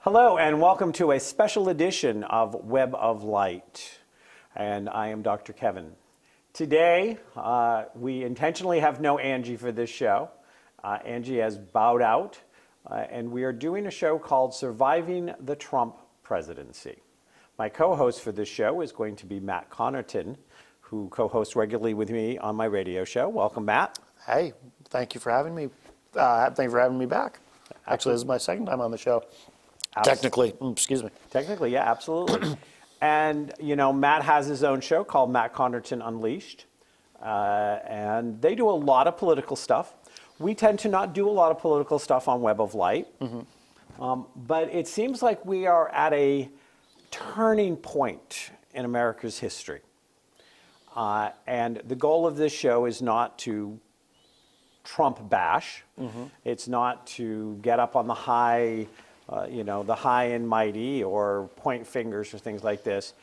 Hello and welcome to a special edition of Web of Light. And I am Dr. Kevin. Today, we intentionally have no Angie for this show. Angie has bowed out, and we are doing a show called Surviving the Trump Presidency. My co-host for this show is going to be Matt Connarton, who co-hosts regularly with me on my radio show. Welcome, Matt. Hey, thank you for having me. Thank you for having me back. Actually, this is my second time on the show. Technically, excuse me. Technically, yeah, absolutely. And, you know, Matt has his own show called Matt Connarton Unleashed. And they do a lot of political stuff. We tend to not do a lot of political stuff on Web of Light. But it seems like we are at a turning point in America's history. And the goal of this show is not to Trump bash. It's not to get up on the high, the high and mighty or point fingers or things like this.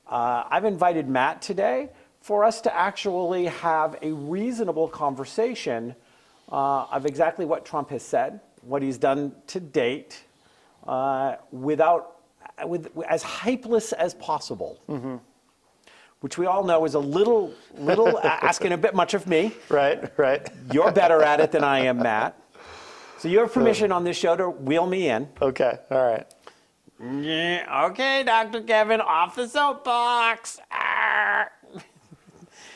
I've invited Matt today for us to actually have a reasonable conversation of exactly what Trump has said, what he's done to date, as hypeless as possible. Which we all know is a little asking a bit much of me. Right. You're better at it than I am, Matt. So you have permission on this show to wheel me in. Okay, all right. Yeah, okay, Dr. Kevin, off the soapbox. Arr.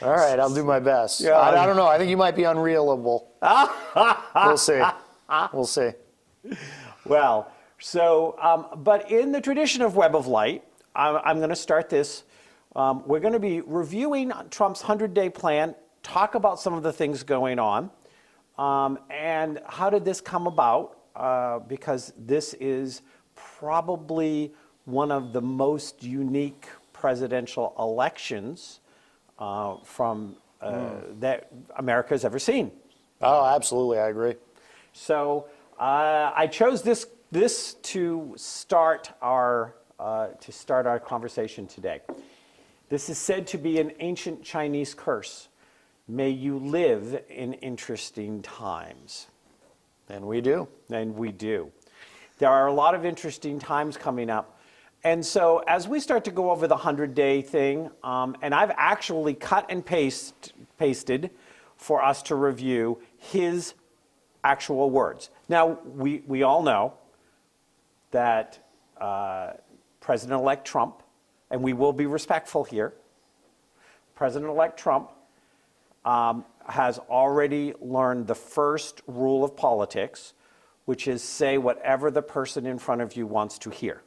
All right, I'll do my best. Yeah, I don't know. I think you might be unrealable. We'll see. We'll see. Well, so, but in the tradition of Web of Light, I'm going to start this. We're going to be reviewing Trump's 100-day plan, talk about some of the things going on, and how did this come about, because this is probably one of the most unique presidential elections that America's ever seen. Oh, absolutely, I agree. So I chose this to start our conversation today. This is said to be an ancient Chinese curse. May you live in interesting times. And we do. And we do. There are a lot of interesting times coming up. And so as we start to go over the 100-day thing, and I've actually cut and pasted for us to review his actual words. Now, we all know that President-elect Trump, and we will be respectful here, President-elect Trump has already learned the first rule of politics, which is say whatever the person in front of you wants to hear.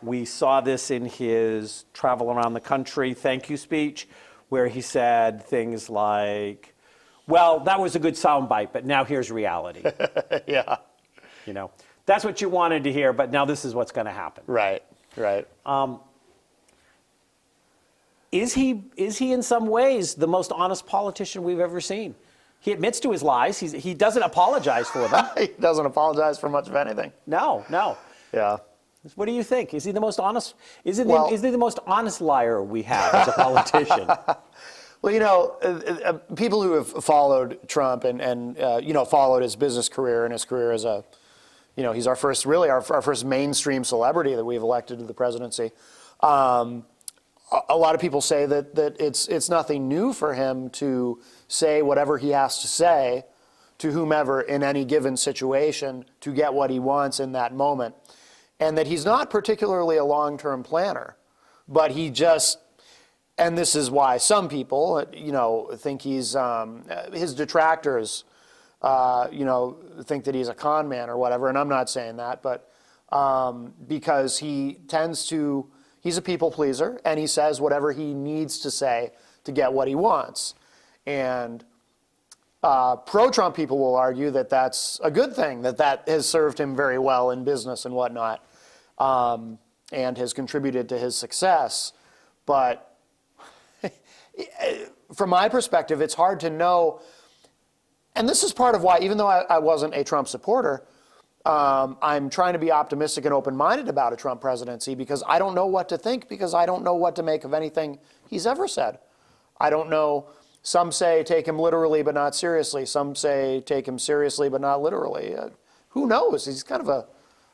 We saw this in his travel around the country thank you speech, where he said things like, well, that was a good soundbite, but now here's reality. Yeah. You know, that's what you wanted to hear, but now this is what's going to happen. Right. Is he in some ways the most honest politician we've ever seen? He admits to his lies. He doesn't apologize for them. He doesn't apologize for much of anything. No. Yeah. What do you think? Is he the most honest? Is he the most honest liar we have as a politician? Well, you know, people who have followed Trump and followed his business career and his career as a, he's our first mainstream celebrity that we've elected to the presidency. A lot of people say that it's nothing new for him to say whatever he has to say to whomever in any given situation to get what he wants in that moment, and that he's not particularly a long-term planner, but he just. And this is why some people, think he's his detractors, think that he's a con man or whatever. And I'm not saying that, but because he's a people pleaser, and he says whatever he needs to say to get what he wants. And pro-Trump people will argue that that's a good thing, that has served him very well in business and whatnot, and has contributed to his success. But from my perspective, it's hard to know, and this is part of why, even though I wasn't a Trump supporter, I'm trying to be optimistic and open-minded about a Trump presidency, because I don't know what to think, because I don't know what to make of anything he's ever said. I don't know. Some say take him literally but not seriously. Some say take him seriously but not literally. who knows? He's kind of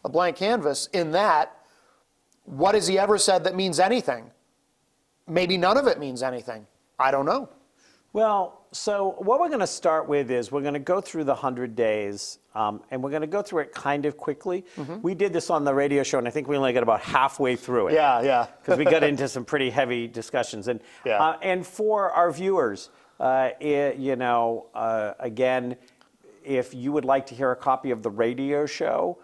a blank canvas in that. What has he ever said that means anything? Maybe none of it means anything. I don't know. Well, so what we're going to start with is we're going to go through the 100 days, and we're going to go through it kind of quickly. We did this on the radio show, and I think we only got about halfway through it. Yeah. Because we got into some pretty heavy discussions. And, and for our viewers, again, if you would like to hear a copy of the radio show,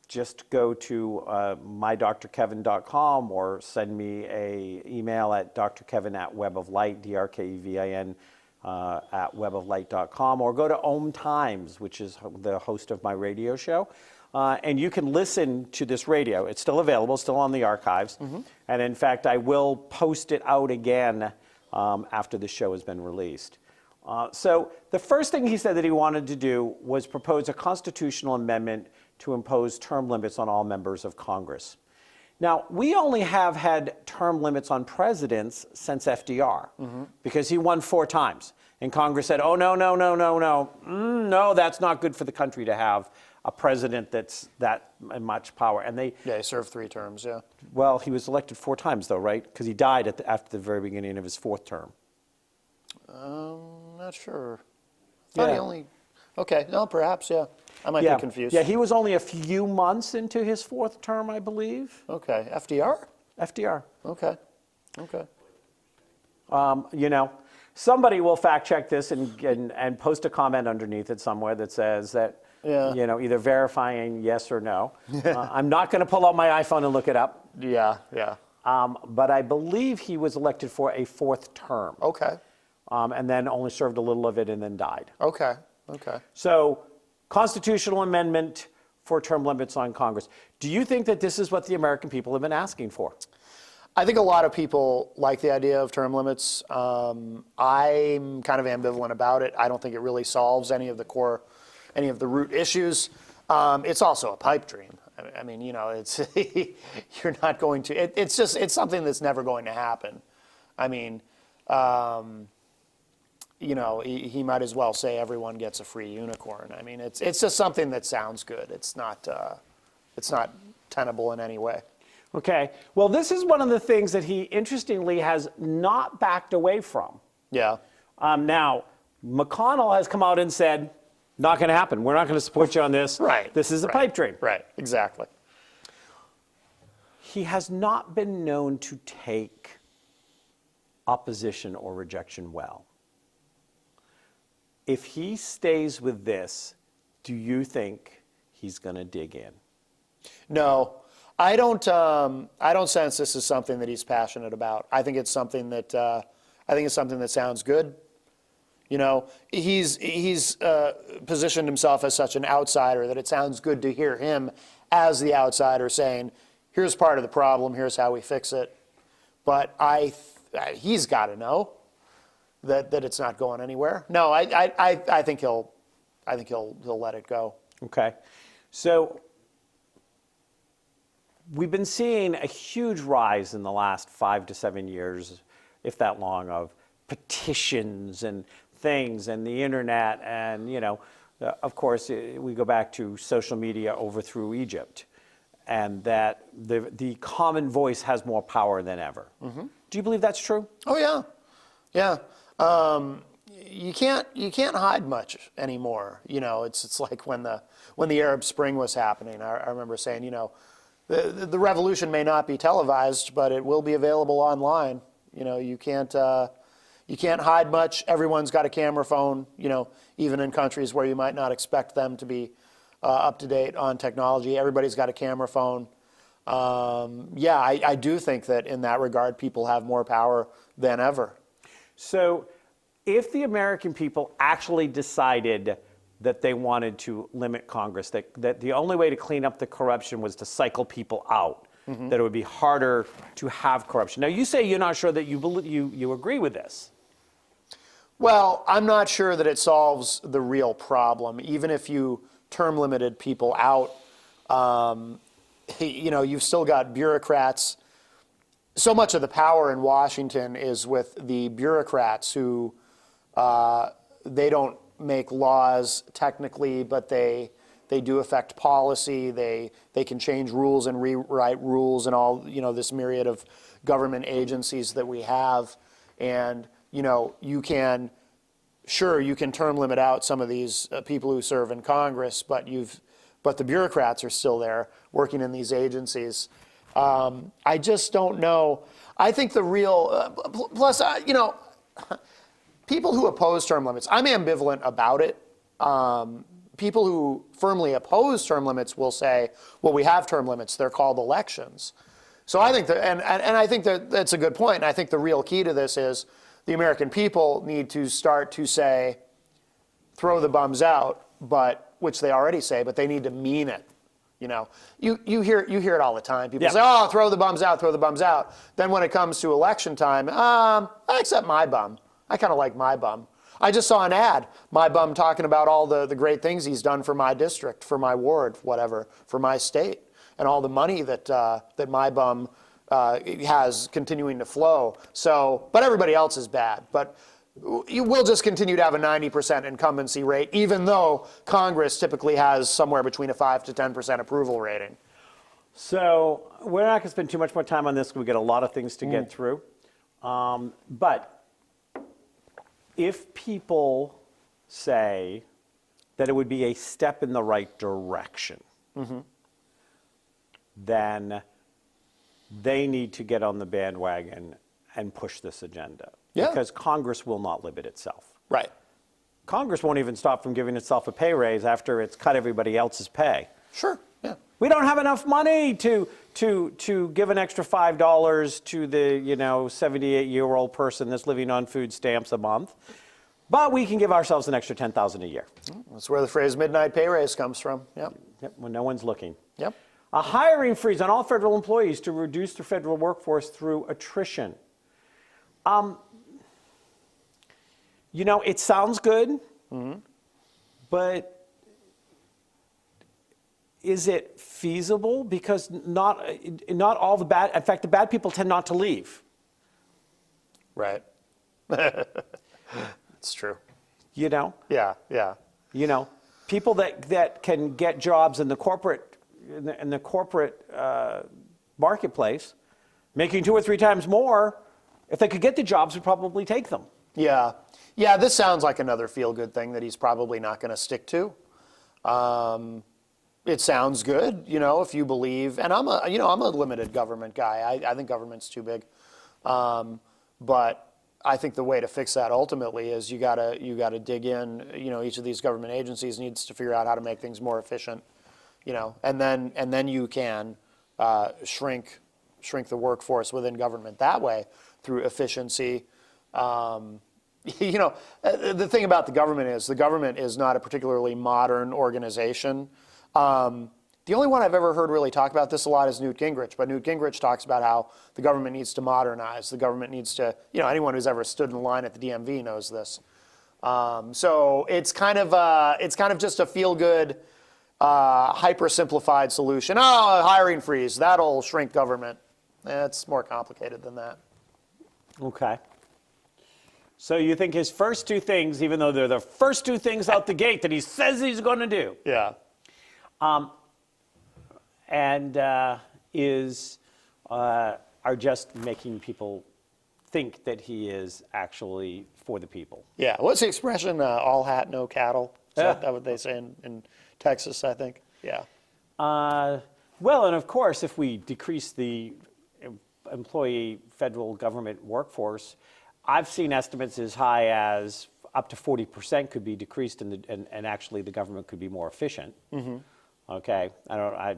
just go to mydrkevin.com or send me an email at drkevin@weboflight, DRKEVIN, at weboflight.com, or go to Ohm Times, which is the host of my radio show. And you can listen to this radio. It's still available, still on the archives. And in fact, I will post it out again after the show has been released. So the first thing he said that he wanted to do was propose a constitutional amendment to impose term limits on all members of Congress. Now, we only have had term limits on presidents since FDR, because he won 4 times. And Congress said, oh, no, that's not good for the country to have a president that's that much power. And he served 3 terms, yeah. Well, he was elected 4 times, though, right? Because he died after the very beginning of his 4th term. Not sure. I thought he only... Okay, no, perhaps, yeah. I might be confused. Yeah, he was only a few months into his 4th term, I believe. Okay, FDR? FDR. Okay. Somebody will fact check this and post a comment underneath it somewhere that says that, either verifying yes or no. I'm not going to pull out my iPhone and look it up. Yeah. But I believe he was elected for a 4th term. Okay. And then only served a little of it and then died. Okay. So, constitutional amendment for term limits on Congress. Do you think that this is what the American people have been asking for? I think a lot of people like the idea of term limits. I'm kind of ambivalent about it. I don't think it really solves any of the root issues. It's also a pipe dream. I mean, it's you're not going to. It's something that's never going to happen. I mean. He might as well say everyone gets a free unicorn. I mean, it's just something that sounds good. It's not tenable in any way. Okay. Well, this is one of the things that he, interestingly, has not backed away from. Yeah. Now, McConnell has come out and said, not going to happen. We're not going to support you on this. Right. This is a pipe dream. Right. Exactly. He has not been known to take opposition or rejection well. If he stays with this, do you think he's going to dig in? No, I don't sense this is something that he's passionate about. I think it's something that sounds good. He's positioned himself as such an outsider that it sounds good to hear him as the outsider saying, "Here's part of the problem. Here's how we fix it." But he's got to know that it's not going anywhere. No, I think he'll let it go. Okay, so we've been seeing a huge rise in the last 5 to 7 years, if that long, of petitions and things and the internet, and of course we go back to social media overthrew Egypt, and that the common voice has more power than ever. Do you believe that's true? Oh yeah. You can't hide much anymore. It's like when the Arab Spring was happening. I remember saying, the revolution may not be televised, but it will be available online. You can't hide much. Everyone's got a camera phone. Even in countries where you might not expect them to be up to date on technology, everybody's got a camera phone. I do think that in that regard, people have more power than ever. So if the American people actually decided that they wanted to limit Congress, that the only way to clean up the corruption was to cycle people out, that it would be harder to have corruption. Now, you say you're not sure that you agree with this. Well, I'm not sure that it solves the real problem. Even if you term limited people out, you've still got bureaucrats. So much of the power in Washington is with the bureaucrats who they don't make laws technically, but they they do affect policy. They can change rules and rewrite rules and all, this myriad of government agencies that we have. And, you can term limit out some of these people who serve in Congress, but the bureaucrats are still there working in these agencies. I just don't know. I think the real, plus, people who oppose term limits, I'm ambivalent about it. People who firmly oppose term limits will say, well, we have term limits, they're called elections. So I think and I think that's a good point. And I think the real key to this is the American people need to start to say, throw the bums out, which they already say, but they need to mean it. You hear it all the time. People say, oh, throw the bums out, throw the bums out. Then when it comes to election time, I accept my bum. I kind of like my bum. I just saw an ad, my bum talking about all the great things he's done for my district, for my ward, whatever, for my state, and all the money that my bum has continuing to flow. So, but everybody else is bad. But you will just continue to have a 90% incumbency rate, even though Congress typically has somewhere between a 5 to 10% approval rating. So we're not going to spend too much more time on this. We get a lot of things to get through. But if people say that it would be a step in the right direction, then they need to get on the bandwagon and push this agenda. Yeah. Because Congress will not limit itself. Right. Congress won't even stop from giving itself a pay raise after it's cut everybody else's pay. Sure, yeah. We don't have enough money to give an extra $5 to the 78-year-old person that's living on food stamps a month, but we can give ourselves an extra $10,000 a year. That's where the phrase midnight pay raise comes from. Yep. Yep. When no one's looking. Yep. A hiring freeze on all federal employees to reduce the federal workforce through attrition. It sounds good, but is it feasible? Because not all the bad, in fact, the bad people tend not to leave. Right. It's true. Yeah, yeah. People that can get jobs in the corporate marketplace, making 2 or 3 times more, if they could get the jobs, would probably take them. Yeah. Yeah, this sounds like another feel-good thing that he's probably not going to stick to. It sounds good, if you believe, and I'm a limited government guy. I think government's too big. But I think the way to fix that ultimately is you gotta dig in. Each of these government agencies needs to figure out how to make things more efficient. And then you can shrink the workforce within government that way through efficiency. The thing about the government is not a particularly modern organization. The only one I've ever heard really talk about this a lot is Newt Gingrich. But Newt Gingrich talks about how the government needs to modernize. The government needs to, anyone who's ever stood in line at the DMV knows this. So it's kind of just a feel-good, hyper-simplified solution. Oh, a hiring freeze, that'll shrink government. It's more complicated than that. Okay. So you think his first 2 things, even though they're the first 2 things out the gate that he says he's going to do, yeah, are just making people think that he is actually for the people. Yeah. What's the expression? All hat, no cattle. Is that what they say in Texas, I think? Yeah. Well, and of course, if we decrease the employee federal government workforce, I've seen estimates as high as up to 40% could be decreased, and actually the government could be more efficient. Okay, I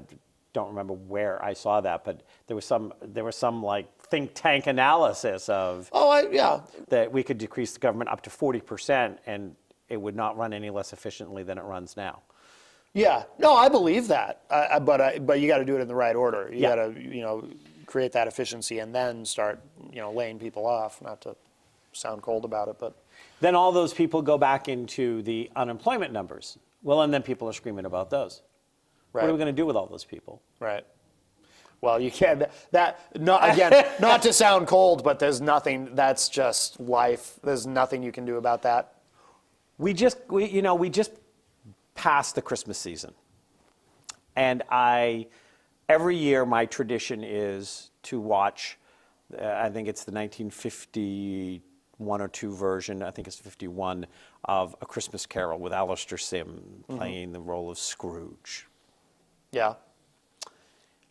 don't remember where I saw that, but there was some like think tank analysis of that we could decrease the government up to 40%, and it would not run any less efficiently than it runs now. Yeah, no, I believe that, but you got to do it in the right order. You got to create that efficiency and then start laying people off. Not to sound cold about it, but then all those people go back into the unemployment numbers. Well, and then people are screaming about those. Right. What are we going to do with all those people? Right. Well, you can't. Not to sound cold, but there's nothing. That's just life. There's nothing you can do about that. We just passed the Christmas season. And every year my tradition is to watch, I think it's the 1951 or 2 version, I think it's 51, of A Christmas Carol with Alistair Sim playing the role of Scrooge. Yeah.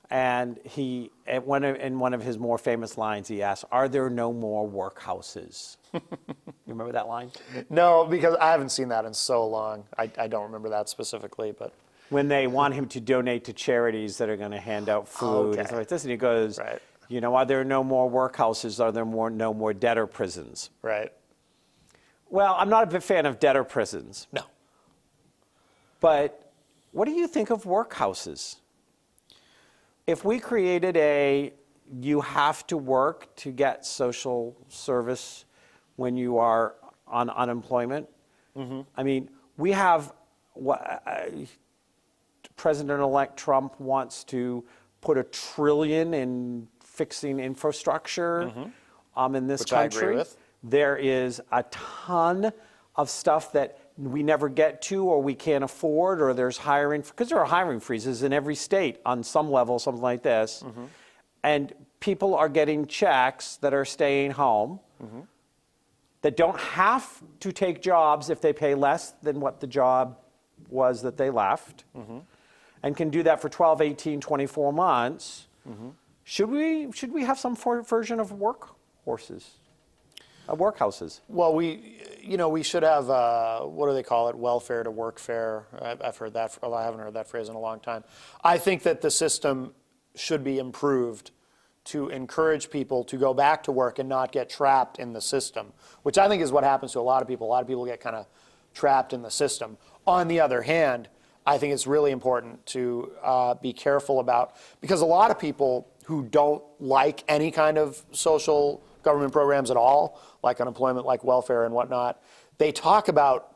And in one of his more famous lines, he asks, "Are there no more workhouses?" You remember that line? No, because I haven't seen that in so long. I don't remember that specifically, but. When they want him to donate to charities that are going to hand out food and stuff like this, and he goes, Right. "You know, are there no more workhouses? Are there no more debtor prisons?" Right. Well, I'm not a big fan of debtor prisons. No. But what do you think of workhouses? If we created you have to work to get social service when you are on unemployment. I mean, we have President-elect Trump wants to put $1 trillion in fixing infrastructure in this Which I country. agree with. There is a ton of stuff that we never get to, or we can't afford, or there's hiring, because there are hiring freezes in every state on some level, something like this. And people are getting checks that are staying home, that don't have to take jobs if they pay less than what the job was that they left, and can do that for 12, 18, 24 months. Should we have some version of workhouses? Well, we should have, what do they call it, welfare to workfare. I've heard that, although I haven't heard that phrase in a long time. I think that the system should be improved to encourage people to go back to work and not get trapped in the system, which I think is what happens to a lot of people. A lot of people get kind of trapped in the system. On the other hand, I think it's really important to be careful about, because a lot of people who don't like any kind of social government programs at all, like unemployment, like welfare and whatnot, they talk about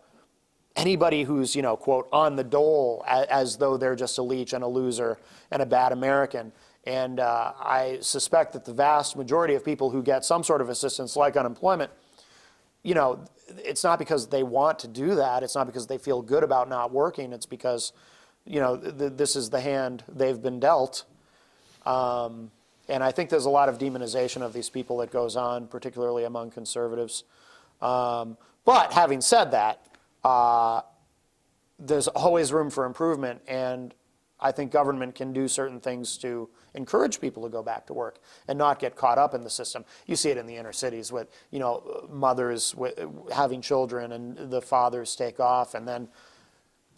anybody who's, quote, on the dole as though they're just a leech and a loser and a bad American. And I suspect that the vast majority of people who get some sort of assistance like unemployment, it's not because they want to do that. It's not because they feel good about not working. It's because, this is the hand they've been dealt. And I think there's a lot of demonization of these people that goes on, particularly among conservatives. But having said that, there's always room for improvement, and I think government can do certain things to encourage people to go back to work and not get caught up in the system. You see it in the inner cities with, mothers having children and the fathers take off, and then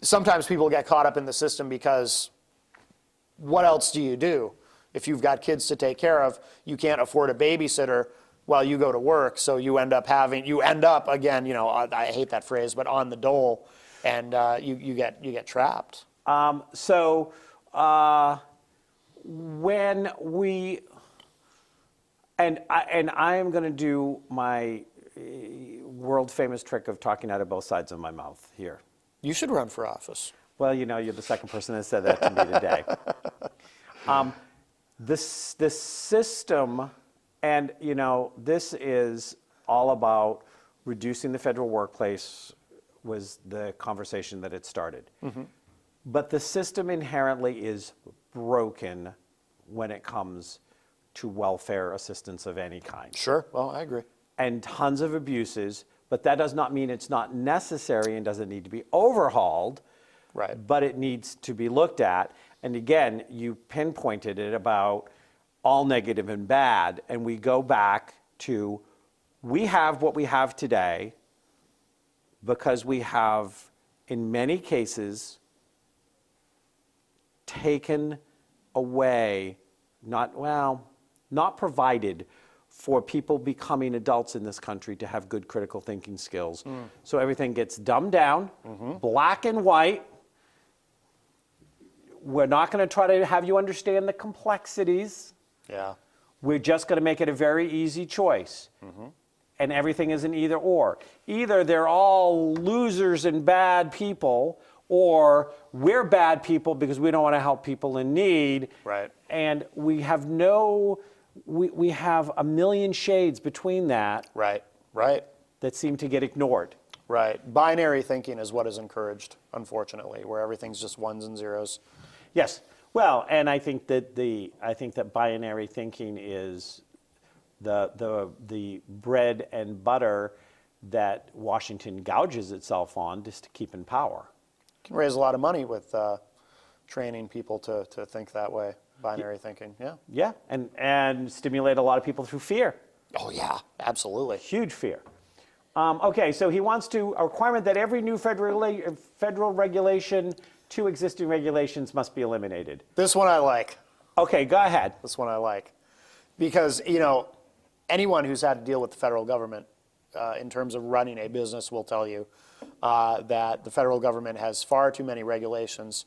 sometimes people get caught up in the system because what else do you do? If you've got kids to take care of, you can't afford a babysitter while you go to work, so you end up again, I hate that phrase, but on the dole, and you get trapped. When we, and I am going to do my world famous trick of talking out of both sides of my mouth here. You should run for office. Well, you're the second person that said that to me today. The system, and this is all about reducing the federal workplace, was the conversation that it started. But the system inherently is broken when it comes to welfare assistance of any kind. Sure, well, I agree. And tons of abuses, but that does not mean it's not necessary and doesn't need to be overhauled. Right. But it needs to be looked at. And again, you pinpointed it about all negative and bad, and we go back to, we have what we have today because we have, in many cases, taken away, not provided for people becoming adults in this country to have good critical thinking skills. So everything gets dumbed down, black and white. We're not going to try to have you understand the complexities. Yeah. We're just going to make it a very easy choice. And everything is an either or. Either they're all losers and bad people, or we're bad people because we don't want to help people in need. Right. And we have we have a million shades between that. Right. That seem to get ignored. Right. Binary thinking is what is encouraged, unfortunately, where everything's just ones and zeros. Yes. Well, and I think that binary thinking is the bread and butter that Washington gouges itself on just to keep in power. Can raise a lot of money with training people to think that way, binary thinking. Yeah. Yeah, and stimulate a lot of people through fear. Oh yeah, absolutely. Huge fear. Okay, so he wants a requirement that every new federal regulation, 2 existing regulations must be eliminated. This one I like. Okay, go ahead. This one I like. Because, anyone who's had to deal with the federal government in terms of running a business will tell you that the federal government has far too many regulations.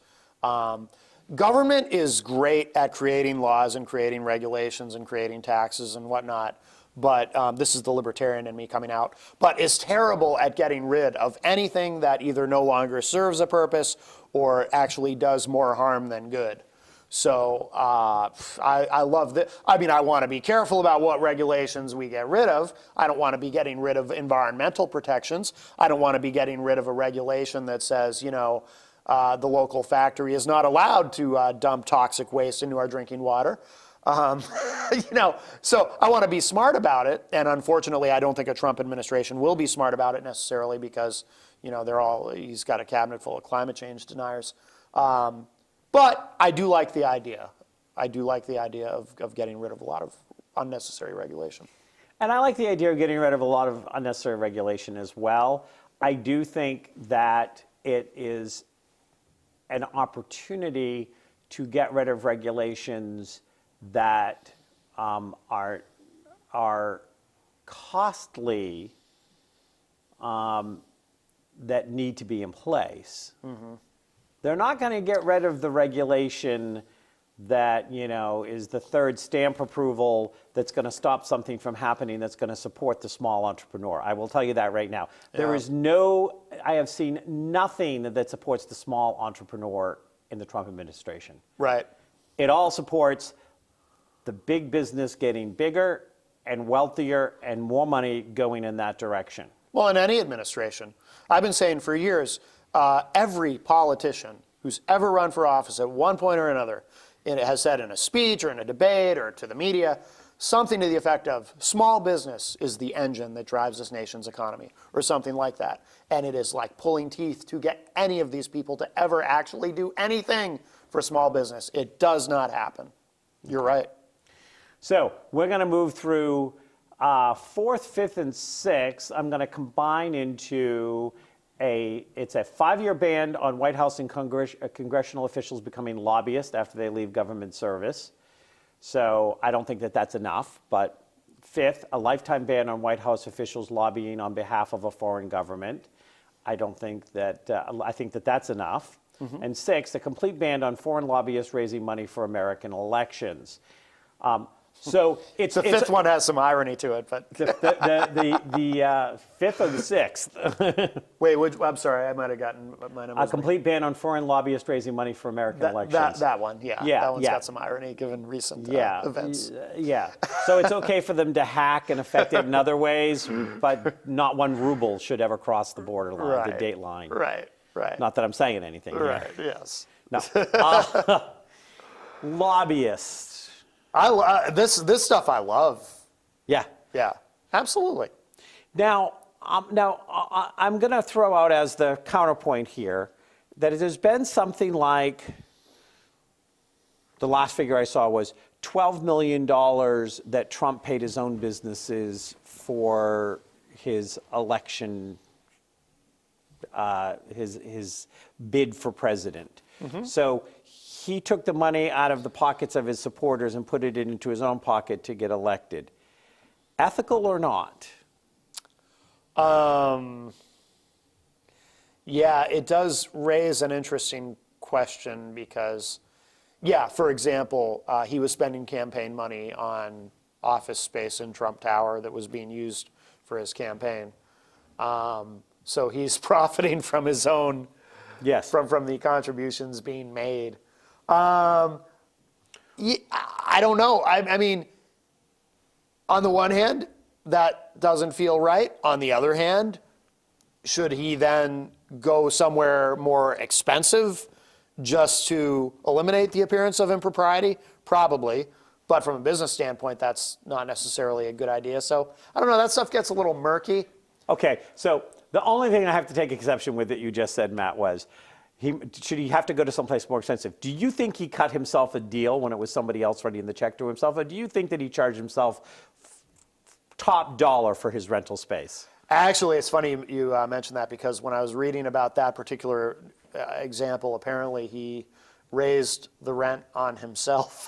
Government is great at creating laws and creating regulations and creating taxes and whatnot, but this is the libertarian in me coming out, but is terrible at getting rid of anything that either no longer serves a purpose or actually does more harm than good. So I love this. I mean, I want to be careful about what regulations we get rid of. I don't want to be getting rid of environmental protections. I don't want to be getting rid of a regulation that says, the local factory is not allowed to dump toxic waste into our drinking water. So I want to be smart about it. And unfortunately, I don't think a Trump administration will be smart about it necessarily because, he's got a cabinet full of climate change deniers. But I do like the idea. I do like the idea of getting rid of a lot of unnecessary regulation. And I like the idea of getting rid of a lot of unnecessary regulation as well. I do think that it is an opportunity to get rid of regulations that are costly, that need to be in place. Mm-hmm. They're not going to get rid of the regulation that, is the third stamp approval that's going to stop something from happening that's going to support the small entrepreneur. I will tell you that right now. Yeah. I have seen nothing that supports the small entrepreneur in the Trump administration. Right. It all supports the big business getting bigger and wealthier and more money going in that direction. Well, in any administration. I've been saying for years, every politician who's ever run for office at one point or another has said in a speech or in a debate or to the media something to the effect of small business is the engine that drives this nation's economy or something like that. And it is like pulling teeth to get any of these people to ever actually do anything for small business. It does not happen. You're right. So we're going to move through 4th, 5th, and 6th. I'm going to combine into it's a 5-year ban on White House and congressional officials becoming lobbyists after they leave government service. So I don't think that that's enough. But 5th, a lifetime ban on White House officials lobbying on behalf of a foreign government. I don't think that, I think that that's enough. Mm-hmm. And 6th, a complete ban on foreign lobbyists raising money for American elections. So the 5th one has some irony to it, but the 5th or the 6th? Wait, I'm sorry, I might have gotten my numbers. A complete ban on foreign lobbyists raising money for American elections. That one, yeah. That one's got some irony given recent events. Yeah. So it's okay for them to hack and affect it in other ways, but not 1 ruble should ever cross the borderline, the date line. Right. Not that I'm saying anything. Right. Here. Yes. No. Lobbyists. This stuff I love. Yeah, absolutely. Now I'm going to throw out as the counterpoint here that there's been something like, the last figure I saw was $12 million that Trump paid his own businesses for his election, his bid for president. Mm-hmm. So he took the money out of the pockets of his supporters and put it into his own pocket to get elected. Ethical or not? Yeah, it does raise an interesting question because, for example, he was spending campaign money on office space in Trump Tower that was being used for his campaign. So he's profiting from his own, from the contributions being made. I don't know. I mean, on the one hand, that doesn't feel right. On the other hand, should he then go somewhere more expensive just to eliminate the appearance of impropriety? Probably. But from a business standpoint, that's not necessarily a good idea. So I don't know, that stuff gets a little murky. Okay, so the only thing I have to take exception with that you just said, Matt, was should he have to go to someplace more expensive? Do you think he cut himself a deal when it was somebody else writing the check to himself? Or do you think that he charged himself top dollar for his rental space? Actually, it's funny you mentioned that, because when I was reading about that particular example, apparently he raised the rent on himself.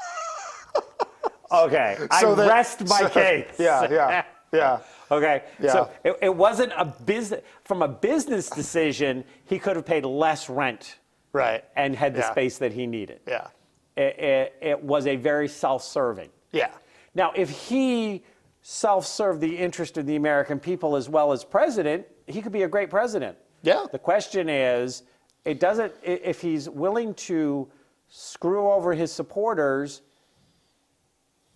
Okay, So I rest my case. Yeah. Okay, Yeah. so it wasn't a business, from a business decision, he could have paid less rent Right. and had the space that he needed. Yeah. It was a very self-serving. Yeah. Now, if he self-served the interest of the American people as well as president, he could be a great president. Yeah. The question is, if he's willing to screw over his supporters,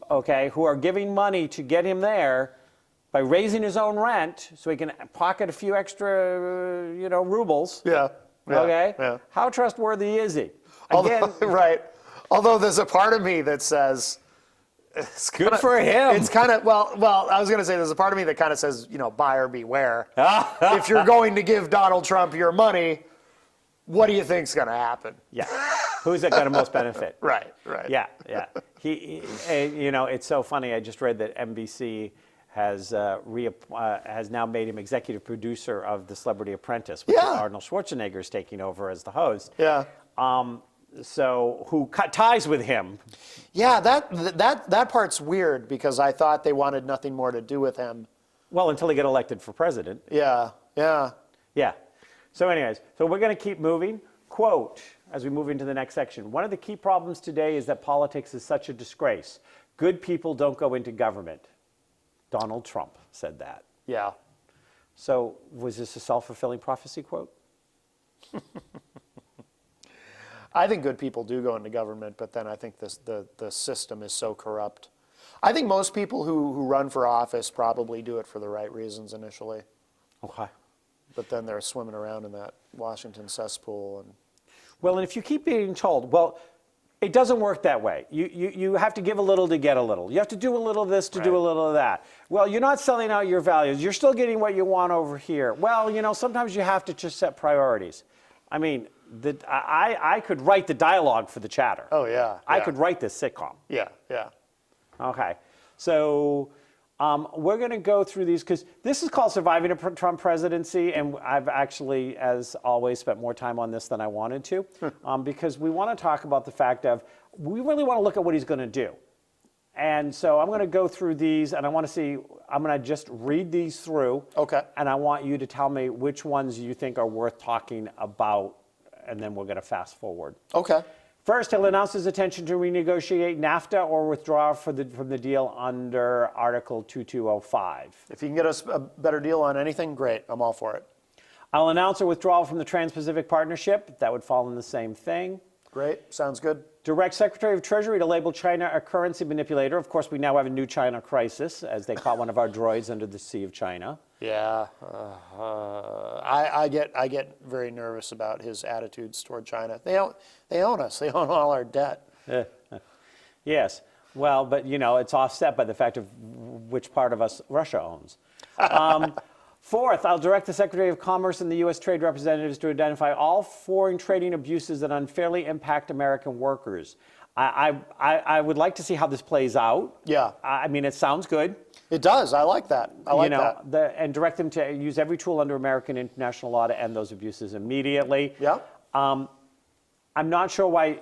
okay, who are giving money to get him there by raising his own rent so he can pocket a few extra, rubles. Yeah. Okay? Yeah. How trustworthy is he? Although, right. Although there's a part of me that says, it's Good for him. It's kind of, well, I was going to say there's a part of me that kind of says, buyer beware. If you're going to give Donald Trump your money, what do you think's going to happen? Yeah. Who's it going to most benefit? Right. Yeah. It's so funny. I just read that NBC has now made him executive producer of The Celebrity Apprentice, which Arnold Schwarzenegger is taking over as the host. Yeah. So who cut ties with him? Yeah, that part's weird, because I thought they wanted nothing more to do with him. Well, until he get elected for president. Yeah. So anyways, so we're going to keep moving. Quote, as we move into the next section, one of the key problems today is that politics is such a disgrace. Good people don't go into government. Donald Trump said that. Yeah. So was this a self-fulfilling prophecy quote? I think good people do go into government, but then I think the system is so corrupt. I think most people who run for office probably do it for the right reasons initially. Okay. But then they're swimming around in that Washington cesspool. Well, and if you keep being told, well, it doesn't work that way. You have to give a little to get a little. You have to do a little of this to do a little of that. Well, you're not selling out your values. You're still getting what you want over here. Well, sometimes you have to just set priorities. I mean, I could write the dialogue for the Chatter. Oh, yeah. I could write this sitcom. Yeah. Okay. So we're going to go through these, because this is called Surviving a Trump Presidency, and I've actually, as always, spent more time on this than I wanted to, because we want to talk about the fact of, we really want to look at what he's going to do. And so I'm going to go through these, and I'm going to just read these through. Okay. And I want you to tell me which ones you think are worth talking about, and then we're going to fast forward. Okay. First, he'll announce his intention to renegotiate NAFTA or withdraw from the deal under Article 2205. If you can get us a better deal on anything, great. I'm all for it. I'll announce a withdrawal from the Trans-Pacific Partnership. That would fall in the same thing. Great. Sounds good. Direct Secretary of Treasury to label China a currency manipulator. Of course, we now have a new China crisis, as they caught one of our droids under the Sea of China. Yeah. I get very nervous about his attitudes toward China. They own us. They own all our debt. Yes. Well, but, it's offset by the fact of which part of us Russia owns. Fourth, I'll direct the Secretary of Commerce and the U.S. trade representatives to identify all foreign trading abuses that unfairly impact American workers. I would like to see how this plays out. Yeah. I mean, it sounds good. It does. I like that. I like that. And direct them to use every tool under American international law to end those abuses immediately. Yeah. I'm not sure why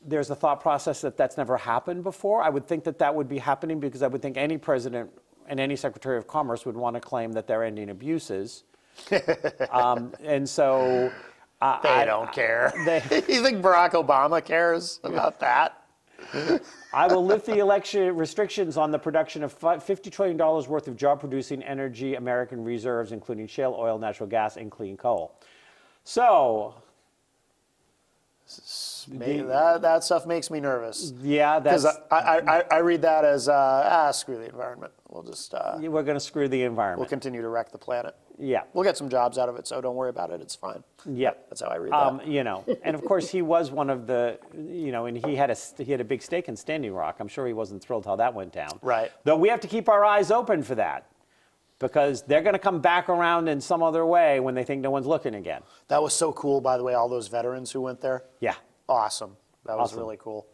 there's a thought process that that's never happened before. I would think that would be happening, because I would think any president and any Secretary of Commerce would want to claim that they're ending abuses. And so... they don't care. You think Barack Obama cares about that? I will lift the election restrictions on the production of $50 trillion worth of job-producing energy American reserves, including shale oil, natural gas, and clean coal. So... that stuff makes me nervous. Yeah, that's... Because I read that as, screw the environment. We'll just... we're going to screw the environment. We'll continue to wreck the planet. Yeah. We'll get some jobs out of it, so don't worry about it. It's fine. Yeah. That's how I read that. You know, and of course he was one of the, you know, and he had a big stake in Standing Rock. I'm sure he wasn't thrilled how that went down. Right. Though we have to keep our eyes open for that, because they're going to come back around in some other way when they think no one's looking again. That was so cool, by the way, all those veterans who went there. Yeah. Awesome. That was Awesome. really cool.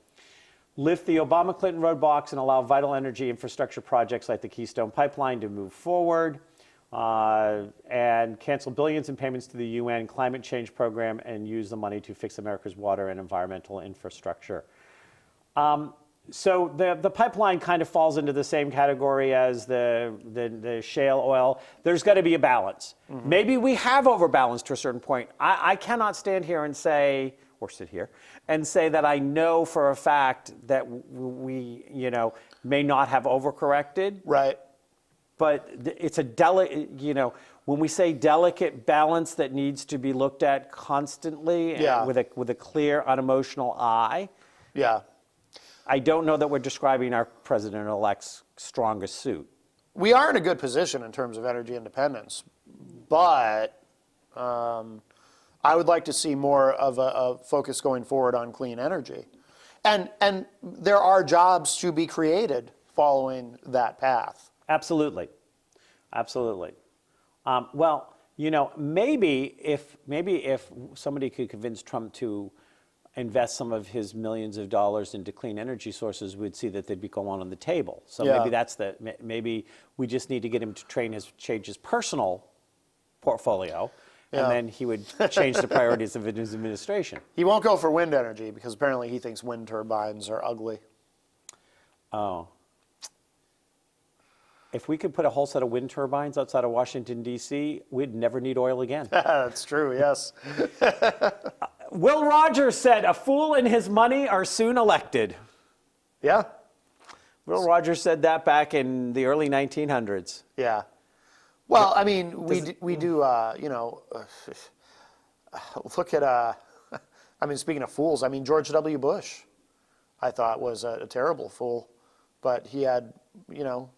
Lift the Obama-Clinton roadblocks and allow vital energy infrastructure projects like the Keystone Pipeline to move forward, and cancel billions in payments to the UN climate change program and use the money to fix America's water and environmental infrastructure. So the pipeline kind of falls into the same category as the shale oil. There's got to be a balance. Mm-hmm. Maybe we have overbalanced to a certain point. I cannot stand here and say, or sit here, and say that I know for a fact that we, you know, may not have overcorrected. Right. But it's a delicate, you know, when we say delicate balance that needs to be looked at constantly, Yeah. with a clear, unemotional eye. Yeah. I don't know that we're describing our president-elect's strongest suit. We are in a good position in terms of energy independence, but I would like to see more of a focus going forward on clean energy. And there are jobs to be created following that path. Absolutely. Absolutely. Well, you know, maybe if somebody could convince Trump to invest some of his millions of dollars into clean energy sources, we'd see that they'd be going on the table. So Yeah. maybe maybe we just need to get him to change his personal portfolio, Yeah. and then he would change the priorities of his administration. He won't go for wind energy because apparently he thinks wind turbines are ugly. Oh. If we could put a whole set of wind turbines outside of Washington, D.C., we'd never need oil again. That's true, yes. Will Rogers said, "A fool and his money are soon elected." Yeah, Will Rogers said that back in the early 1900s. yeah. Well, I mean, we do, you know, look at, I mean, speaking of fools, I mean, George W. Bush, I thought was a terrible fool, but he had, you know,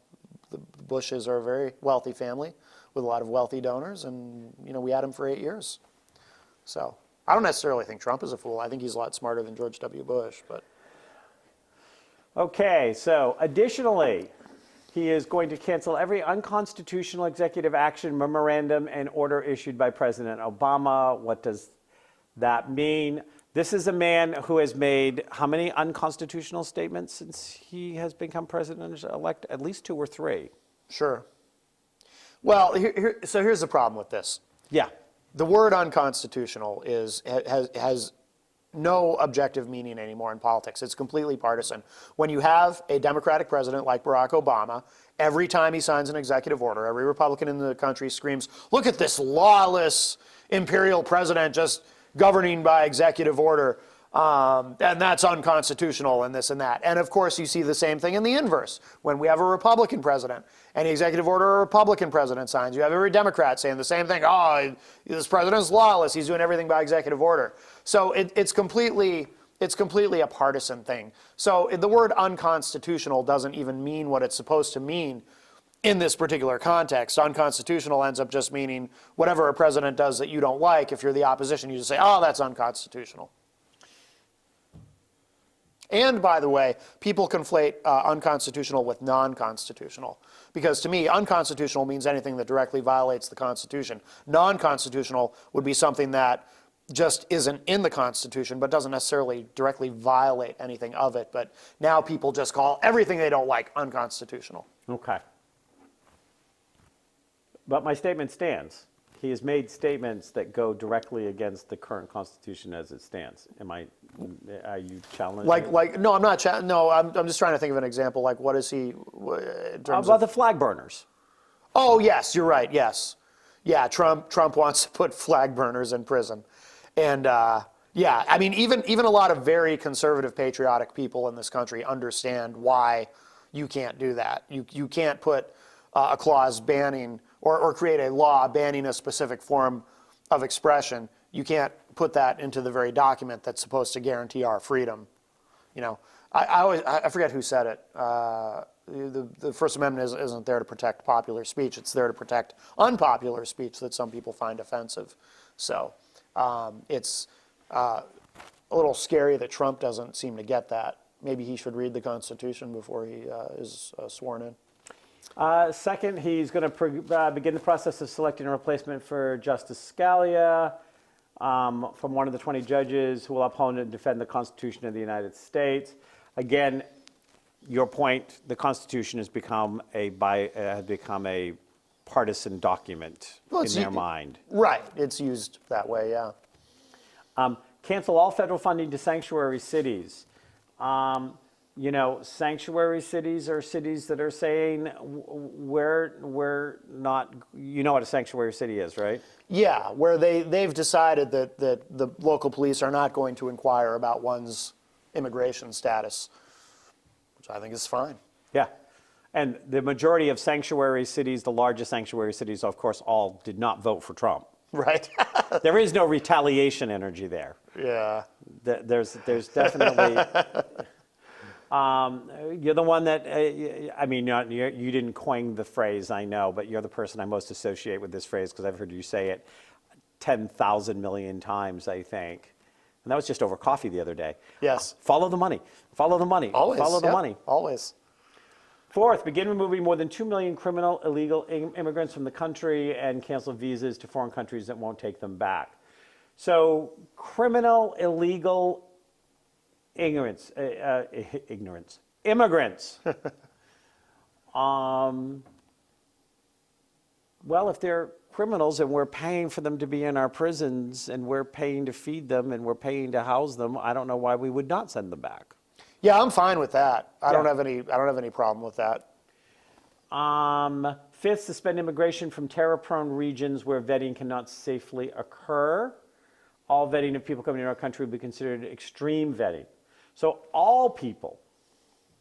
the Bushes are a very wealthy family with a lot of wealthy donors, and, you know, we had him for 8 years. So I don't necessarily think Trump is a fool. I think he's a lot smarter than George W. Bush, but. Okay, so additionally, he is going to cancel every unconstitutional executive action, memorandum, and order issued by President Obama. What does that mean? This is a man who has made how many unconstitutional statements since he has become president-elect? At least 2 or 3. Sure. Well, so here's the problem with this. Yeah. The word unconstitutional has no objective meaning anymore in politics. It's completely partisan. When you have a Democratic president like Barack Obama, every time he signs an executive order, every Republican in the country screams, "Look at this lawless imperial president just governing by executive order, and that's unconstitutional," and this and that. And of course, you see the same thing in the inverse. When we have a Republican president, any executive order a Republican president signs, you have every Democrat saying the same thing. "Oh, this president's lawless. He's doing everything by executive order." So it's completely a partisan thing. So the word unconstitutional doesn't even mean what it's supposed to mean in this particular context. Unconstitutional ends up just meaning whatever a president does that you don't like. If you're the opposition, you just say, "Oh, that's unconstitutional." And by the way, people conflate unconstitutional with non-constitutional. Because to me, unconstitutional means anything that directly violates the Constitution. Non-constitutional would be something that just isn't in the Constitution, but doesn't necessarily directly violate anything of it. But now people just call everything they don't like unconstitutional. Okay. But my statement stands. He has made statements that go directly against the current Constitution as it stands. Are you challenging? No, I'm not. No, I'm just trying to think of an example. Like, what is he? In terms about the flag burners. Oh, yes, you're right. Yes, yeah. Trump wants to put flag burners in prison, and yeah, I mean, even a lot of very conservative, patriotic people in this country understand why you can't do that. You can't put a clause banning or create a law banning a specific form of expression. You can't put that into the very document that's supposed to guarantee our freedom. You know, I forget who said it. The First Amendment isn't there to protect popular speech. It's there to protect unpopular speech that some people find offensive. So it's a little scary that Trump doesn't seem to get that. Maybe he should read the Constitution before he is sworn in. Second, he's going to begin the process of selecting a replacement for Justice Scalia from one of the 20 judges who will uphold and defend the Constitution of the United States. Again, your point, the Constitution has become a partisan document in their mind. Right. It's used that way, yeah. Cancel all federal funding to sanctuary cities. You know, sanctuary cities are cities that are saying we're not. You know what a sanctuary city is, right? Yeah, where they've decided that the local police are not going to inquire about one's immigration status, which I think is fine. Yeah. And the majority of sanctuary cities, the largest sanctuary cities, of course, all did not vote for Trump. Right. There is no retaliation energy there. Yeah. There's definitely. You're the one that, I mean, you didn't coin the phrase, I know, but you're the person I most associate with this phrase because I've heard you say it 10,000 million times, I think. And that was just over coffee the other day. Yes. Follow the money. Follow the money. Always. Follow the money. Always. Fourth, begin removing more than 2 million criminal illegal immigrants from the country and cancel visas to foreign countries that won't take them back. So criminal illegal immigrants. Well, if they're criminals and we're paying for them to be in our prisons and we're paying to feed them and we're paying to house them, I don't know why we would not send them back. Yeah, I'm fine with that. I Yeah. don't have any problem with that. Fifth, suspend immigration from terror-prone regions where vetting cannot safely occur. All vetting of people coming into our country will be considered extreme vetting. So all people,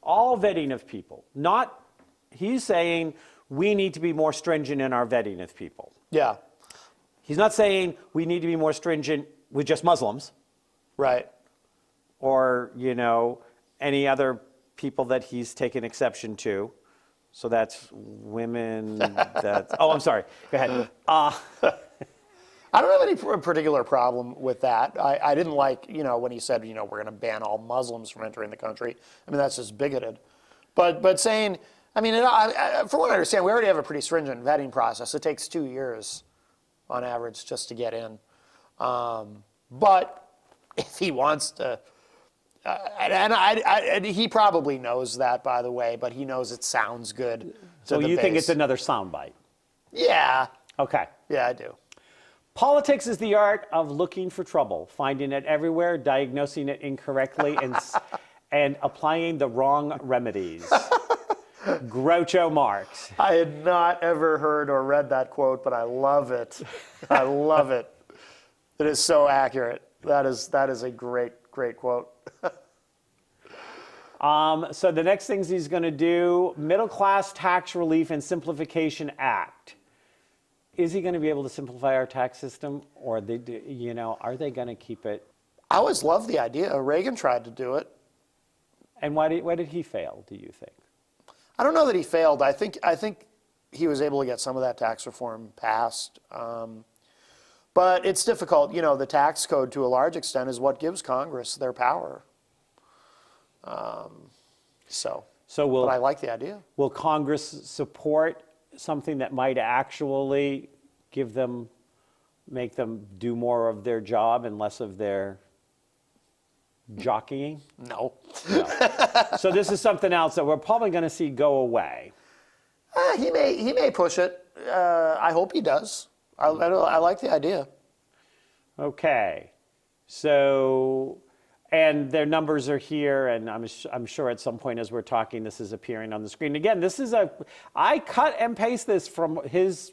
all vetting of people, not, he's saying we need to be more stringent in our vetting of people. Yeah. He's not saying we need to be more stringent with just Muslims Right. or, you know, any other people that he's taken exception to. So that's women, that's, oh, I'm sorry, go ahead. I don't have any particular problem with that. I didn't like, you know, when he said, you know, we're going to ban all Muslims from entering the country. I mean, that's just bigoted. But saying, I mean, from what I understand, we already have a pretty stringent vetting process. It takes 2 years on average just to get in. But if he wants to, and he probably knows that, by the way, but he knows it sounds good. So you think it's another soundbite? Yeah. Okay. Yeah, I do. Politics is the art of looking for trouble, finding it everywhere, diagnosing it incorrectly, and applying the wrong remedies. Groucho Marx. I had not ever heard or read that quote, but I love it. I love it. It is so accurate. That is a great quote. So the next things he's going to do, Middle Class Tax Relief and Simplification Act. Is he going to be able to simplify our tax system, or are they going to keep it? I always loved the idea. Reagan tried to do it. And why did he fail, do you think? I don't know that he failed. I think he was able to get some of that tax reform passed. But it's difficult. You know, the tax code, to a large extent, is what gives Congress their power. But I like the idea. Will Congress support something that might actually make them do more of their job and less of their jockeying? No. So this is something else that we're probably going to see go away. He may push it. I hope he does. I like the idea. Okay. So, and their numbers are here, and I'm sure at some point as we're talking, this is appearing on the screen. Again, I cut and paste this from his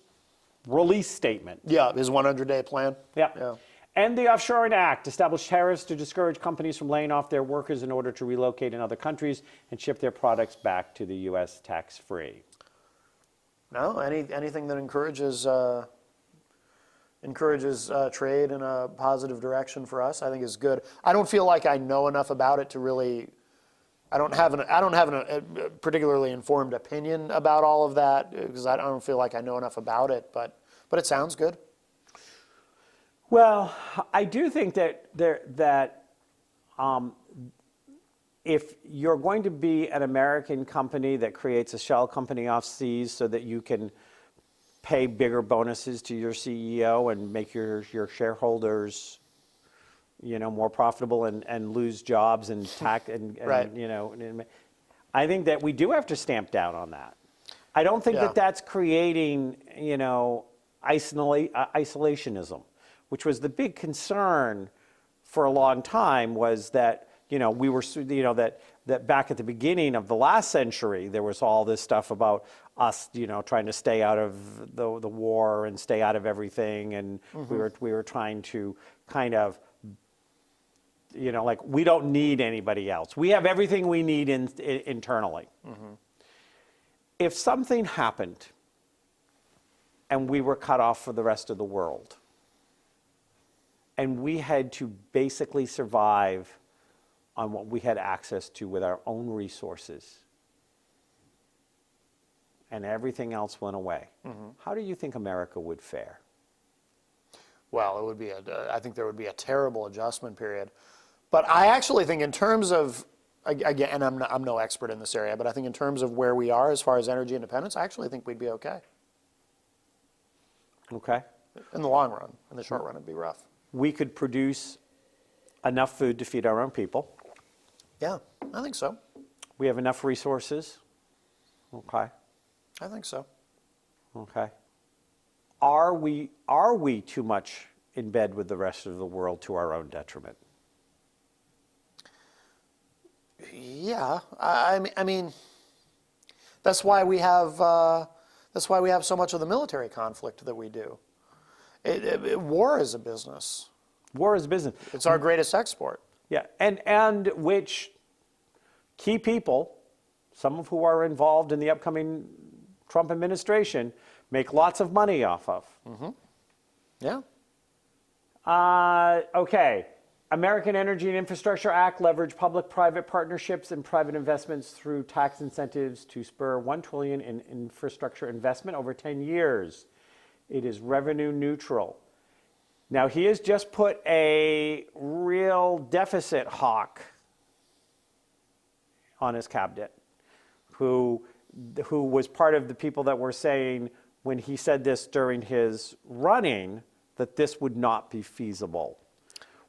release statement. Yeah, his 100-day plan. Yep. Yeah. And the Offshoring Act established tariffs to discourage companies from laying off their workers in order to relocate in other countries and ship their products back to the U.S. tax-free. No, anything that encourages trade in a positive direction for us, I think is good. I don't feel like I know enough about it to really I don't have a particularly informed opinion about all of that because I don't feel like I know enough about it, but it sounds good. Well, I do think that if you're going to be an American company that creates a shell company off seas so that you can pay bigger bonuses to your CEO and make your shareholders, more profitable and lose jobs and tax and Right. I think that we do have to stamp down on that. I don't think that that's creating, isolationism, which was the big concern for a long time. Was that we were that back at the beginning of the last century there was all this stuff about us trying to stay out of the war and stay out of everything, and we were trying to kind of like we don't need anybody else. We have everything we need internally. If something happened and we were cut off from the rest of the world and we had to basically survive on what we had access to with our own resources and everything else went away, how do you think America would fare? Well, it would be I think there would be a terrible adjustment period. But I actually think in terms of, again, and I'm no expert in this area, but I think in terms of where we are as far as energy independence, I actually think we'd be okay. Okay. In the long run. In the short run, it'd be rough. We could produce enough food to feed our own people. Yeah, I think so. We have enough resources. Okay. I think so. Okay. Are we too much in bed with the rest of the world to our own detriment? Yeah, I mean, that's why we have so much of the military conflict that we do. War is a business. War is business. It's our greatest export. Yeah, and which key people, some of who are involved in the upcoming Trump administration, make lots of money off of. Yeah. Okay. American Energy and Infrastructure Act leverage public-private partnerships and private investments through tax incentives to spur $1 trillion in infrastructure investment over 10 years. It is revenue neutral. Now, he has just put a real deficit hawk on his cabinet, who was part of the people that were saying when he said this during his running that this would not be feasible.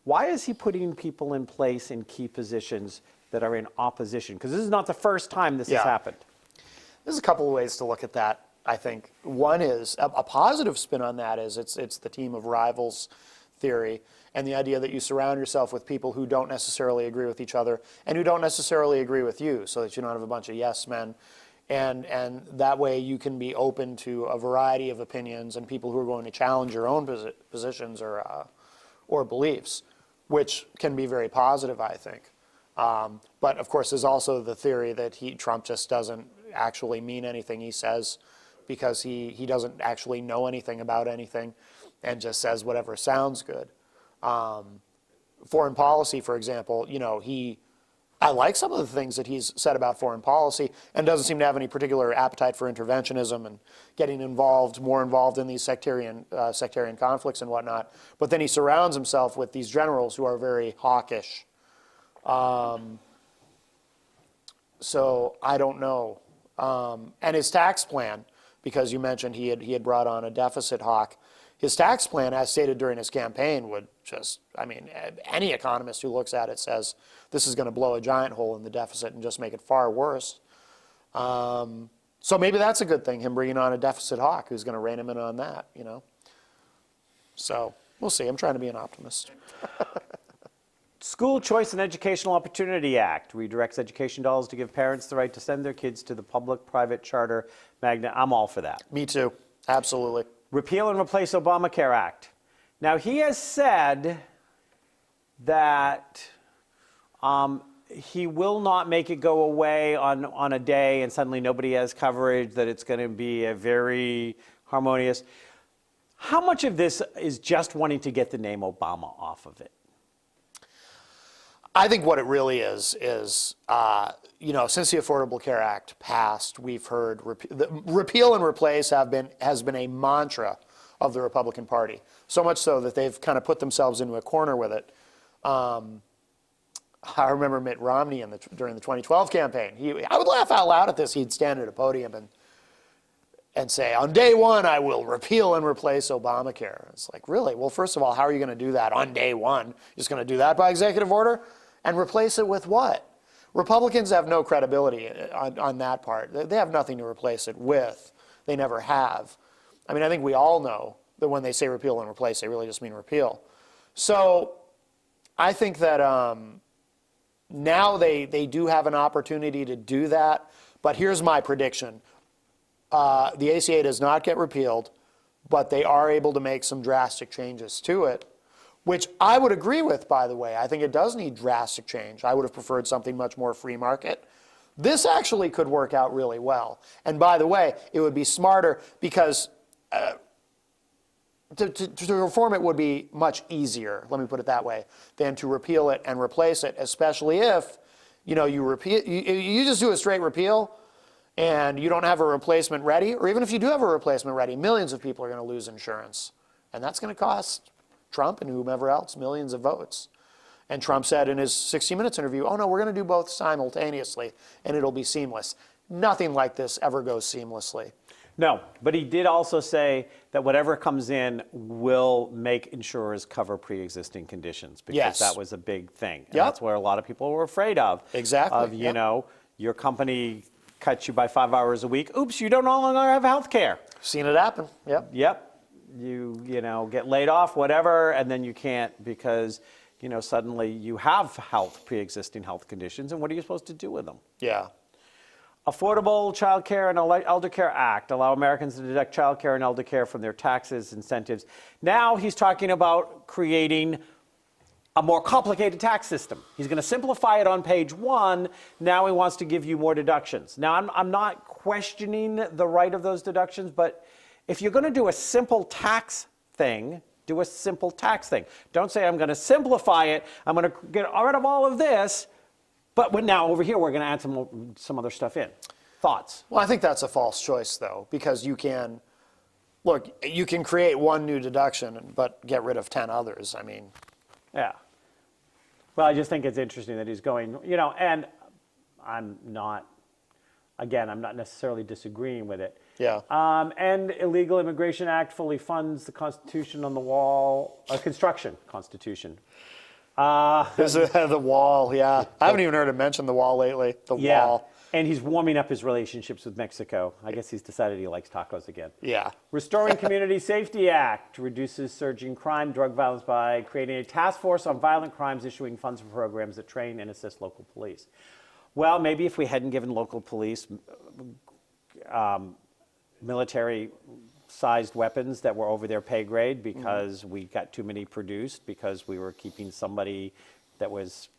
Why is he putting people in place in key positions that are in opposition? Because this is not the first time this has happened. There's a couple of ways to look at that, I think. One is, a positive spin on that is it's the team of rivals theory, and the idea that you surround yourself with people who don't necessarily agree with each other and who don't necessarily agree with you, so that you don't have a bunch of yes men. And that way you can be open to a variety of opinions and people who are going to challenge your own positions or beliefs, which can be very positive, I think. But of course, there's also the theory that Trump just doesn't actually mean anything he says because he doesn't actually know anything about anything and just says whatever sounds good. Foreign policy, for example, I like some of the things that he's said about foreign policy and doesn't seem to have any particular appetite for interventionism and getting more involved in these sectarian conflicts and whatnot. But then he surrounds himself with these generals who are very hawkish. So I don't know. And his tax plan, because you mentioned he had brought on a deficit hawk, his tax plan, as stated during his campaign, would just, any economist who looks at it says this is going to blow a giant hole in the deficit and just make it far worse. So maybe that's a good thing, him bringing on a deficit hawk who's going to rein him in on that, So we'll see. I'm trying to be an optimist. School Choice and Educational Opportunity Act redirects education dollars to give parents the right to send their kids to the public-private charter magnet. I'm all for that. Me too. Absolutely. Repeal and replace Obamacare Act. Now, he has said that he will not make it go away on a day and suddenly nobody has coverage, that it's going to be a very harmonious. How much of this is just wanting to get the name Obama off of it? I think what it really is, since the Affordable Care Act passed, we've heard repeal and replace has been a mantra of the Republican Party. So much so that they've kind of put themselves into a corner with it. I remember Mitt Romney during the 2012 campaign. I would laugh out loud at this. He'd stand at a podium and say, on day one, I will repeal and replace Obamacare. It's like, really? Well, first of all, how are you going to do that on day one? You're just going to do that by executive order? And replace it with what? Republicans have no credibility on that part. They have nothing to replace it with. They never have. I mean, I think we all know that when they say repeal and replace, they really just mean repeal. So I think that now they do have an opportunity to do that. But here's my prediction. The ACA does not get repealed, but they are able to make some drastic changes to it, which I would agree with, by the way. I think it does need drastic change. I would have preferred something much more free market. This actually could work out really well. And by the way, it would be smarter because to reform it would be much easier, let me put it that way, than to repeal it and replace it, especially if you just do a straight repeal and you don't have a replacement ready, or even if you do have a replacement ready, millions of people are going to lose insurance. And that's going to cost Trump and whomever else millions of votes. And Trump said in his 60 Minutes interview, oh no, we're going to do both simultaneously and it'll be seamless. Nothing like this ever goes seamlessly. No, but he did also say that whatever comes in will make insurers cover pre-existing conditions, because that was a big thing. And that's where a lot of people were afraid of. Exactly. Of, you know, your company cuts you by 5 hours a week. Oops, you don't no longer have health care. Seen it happen. Yep. You get laid off, whatever, and then you can't because, suddenly you have pre-existing health conditions, and what are you supposed to do with them? Yeah. Affordable Child Care and Elder Care Act allow Americans to deduct child care and elder care from their taxes, incentives. Now he's talking about creating a more complicated tax system. He's going to simplify it on page 1. Now he wants to give you more deductions. Now, I'm not questioning the right of those deductions, but if you're going to do a simple tax thing, do a simple tax thing. Don't say, I'm going to simplify it, I'm going to get rid of all of this, but now over here we're going to add some other stuff in. Thoughts? Well, I think that's a false choice, though, because you can create one new deduction but get rid of 10 others. I mean. Yeah. Well, I just think it's interesting that he's going, and I'm not necessarily disagreeing with it. Yeah. And Illegal Immigration Act fully funds the Constitution on the wall, construction Constitution. The wall, yeah. I haven't even heard him mention the wall lately. The wall. And he's warming up his relationships with Mexico. I guess he's decided he likes tacos again. Yeah. Restoring Community Safety Act reduces surging crime, drug violence by creating a task force on violent crimes, issuing funds for programs that train and assist local police. Well, maybe if we hadn't given local police military-sized weapons that were over their pay grade because we got too many produced, because we were keeping somebody that was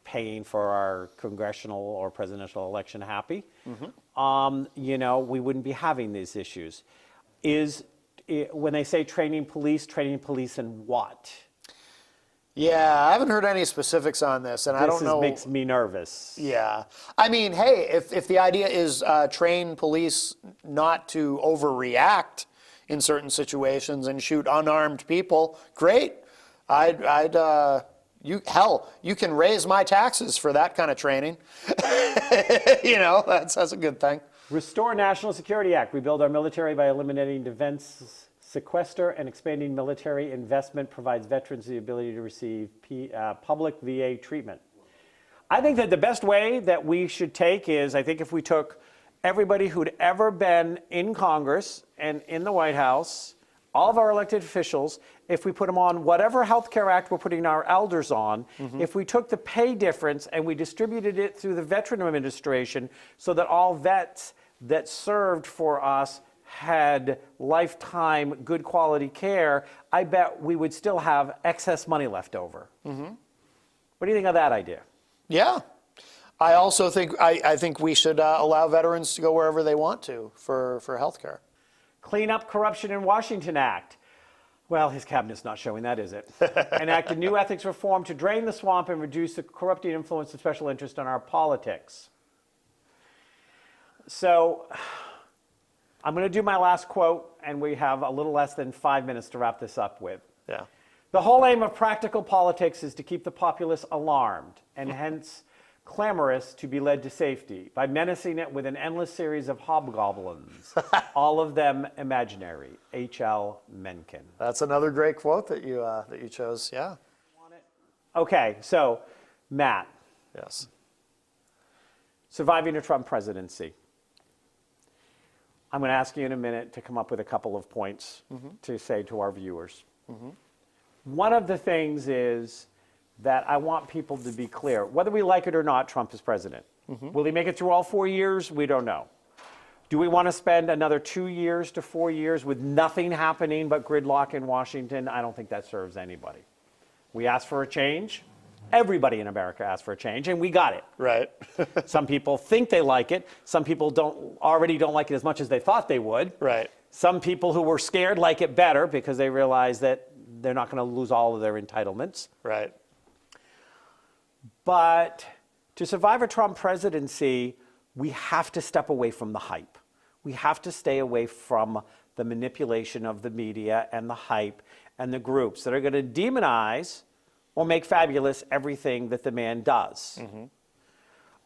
paying for our congressional or presidential election happy, we wouldn't be having these issues. When they say training police in what? Yeah, I haven't heard any specifics on this, and I don't know. This makes me nervous. Yeah. I mean, hey, if the idea is train police not to overreact in certain situations and shoot unarmed people, great. You can raise my taxes for that kind of training. That's a good thing. Restore National Security Act. Rebuild our military by eliminating defense sequester and expanding military investment, provides veterans the ability to receive public VA treatment. I think that the best way that we should take is, I think if we took everybody who'd ever been in Congress and in the White House, all of our elected officials, if we put them on whatever health care act we're putting our elders on, if we took the pay difference and we distributed it through the Veteran Administration so that all vets that served for us had lifetime good quality care, I bet we would still have excess money left over. What do you think of that idea? Yeah. I also think, I think we should allow veterans to go wherever they want to for health care. Clean Up Corruption in Washington Act. Well, his cabinet's not showing that, is it? Enact a new ethics reform to drain the swamp and reduce the corrupting influence of special interest on our politics. So I'm going to do my last quote, and we have a little less than 5 minutes to wrap this up with. Yeah. The whole aim of practical politics is to keep the populace alarmed and hence clamorous to be led to safety by menacing it with an endless series of hobgoblins, all of them imaginary. H.L. Mencken. That's another great quote that you chose. Yeah. Okay, so Matt, Yes. surviving a Trump presidency. I'm going to ask you in a minute to come up with a couple of points to say to our viewers. One of the things is that I want people to be clear. Whether we like it or not, Trump is president. Will he make it through all 4 years? We don't know. Do we want to spend another 2 years to 4 years with nothing happening but gridlock in Washington? I don't think that serves anybody. We asked for a change. Everybody in America asked for a change, and we got it. Right. Some people think they like it. Some people already don't like it as much as they thought they would. Right. Some people who were scared like it better because they realize that they're not going to lose all of their entitlements. Right. But to survive a Trump presidency, we have to step away from the hype. We have to stay away from the manipulation of the media and the hype and the groups that are going to demonize or make fabulous everything that the man does.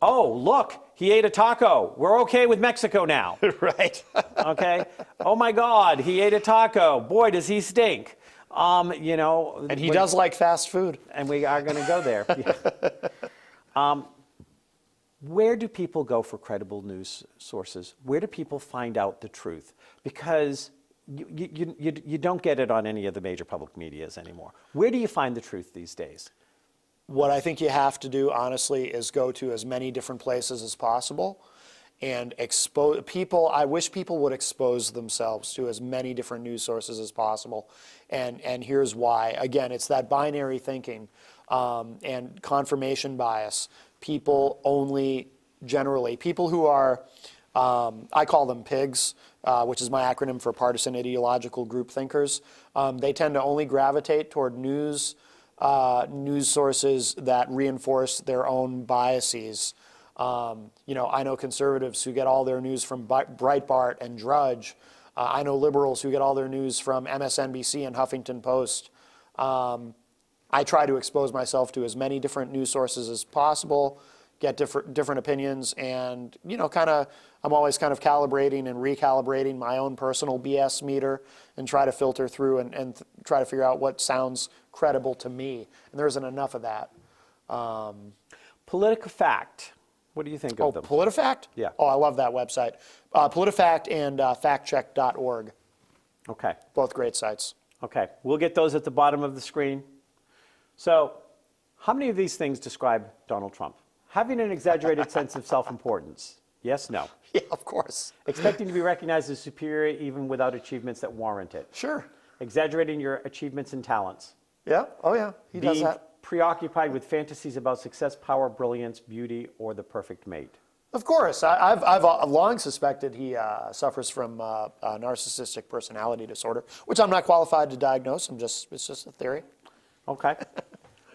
Oh, look, he ate a taco. We're okay with Mexico now. Right. Okay? Oh my God, he ate a taco. Boy, does he stink. You know. And he does like fast food. And we are going to go there. Yeah. Where do people go for credible news sources? Where do people find out the truth? Because you don't get it on any of the major public medias anymore. Where do you find the truth these days? What I think you have to do, honestly, is go to as many different places as possible and expose people. I wish people would expose themselves to as many different news sources as possible. And here's why. Again, it's that binary thinking and confirmation bias. People who are, I call them pigs, which is my acronym for partisan ideological group thinkers. They tend to only gravitate toward news sources that reinforce their own biases. You know, I know conservatives who get all their news from Breitbart and Drudge. I know liberals who get all their news from MSNBC and Huffington Post. I try to expose myself to as many different news sources as possible, get different opinions, and I'm always kind of calibrating and recalibrating my own personal BS meter and try to filter through and try to figure out what sounds credible to me. And there isn't enough of that. PolitiFact. What do you think of them? PolitiFact? Yeah. Oh, I love that website. PolitiFact and factcheck.org. Okay. Both great sites. Okay. We'll get those at the bottom of the screen. So, how many of these things describe Donald Trump? Having an exaggerated sense of self-importance. Yes, no. Yeah, of course. Expecting to be recognized as superior even without achievements that warrant it. Sure. Exaggerating your achievements and talents. Yeah. Oh, yeah. He does Being that. preoccupied with fantasies about success, power, brilliance, beauty, or the perfect mate. Of course. I've long suspected he suffers from a narcissistic personality disorder, which I'm not qualified to diagnose. It's just a theory. Okay.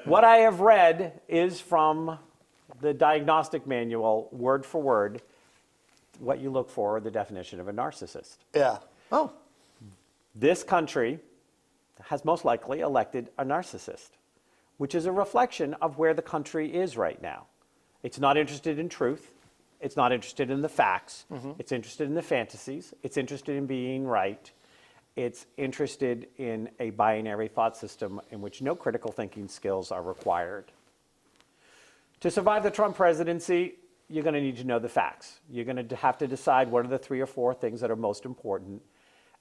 What I have read is from the diagnostic manual, word for word, what you look for, the definition of a narcissist. Yeah. Oh. This country has most likely elected a narcissist, which is a reflection of where the country is right now. It's not interested in truth. It's not interested in the facts. It's interested in the fantasies. It's interested in being right. It's interested in a binary thought system in which no critical thinking skills are required. To survive the Trump presidency, you're going to need to know the facts. You're going to have to decide what are the 3 or 4 things that are most important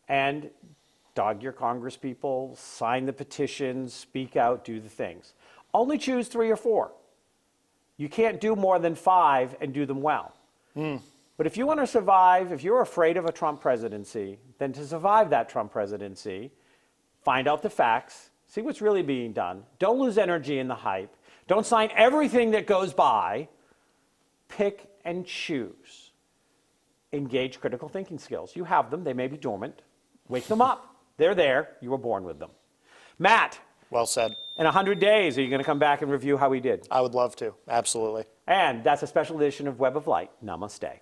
and dog your Congress people, sign the petitions, speak out, do the things. Only choose 3 or 4. You can't do more than 5 and do them well. But if you want to survive, if you're afraid of a Trump presidency, then to survive that Trump presidency, find out the facts, see what's really being done. Don't lose energy in the hype. Don't sign everything that goes by. Pick and choose. Engage critical thinking skills. You have them. They may be dormant. Wake them up. They're there. You were born with them. Matt, Well said. in 100 days, are you going to come back and review how we did? I would love to. Absolutely. And that's a special edition of Web of Light. Namaste.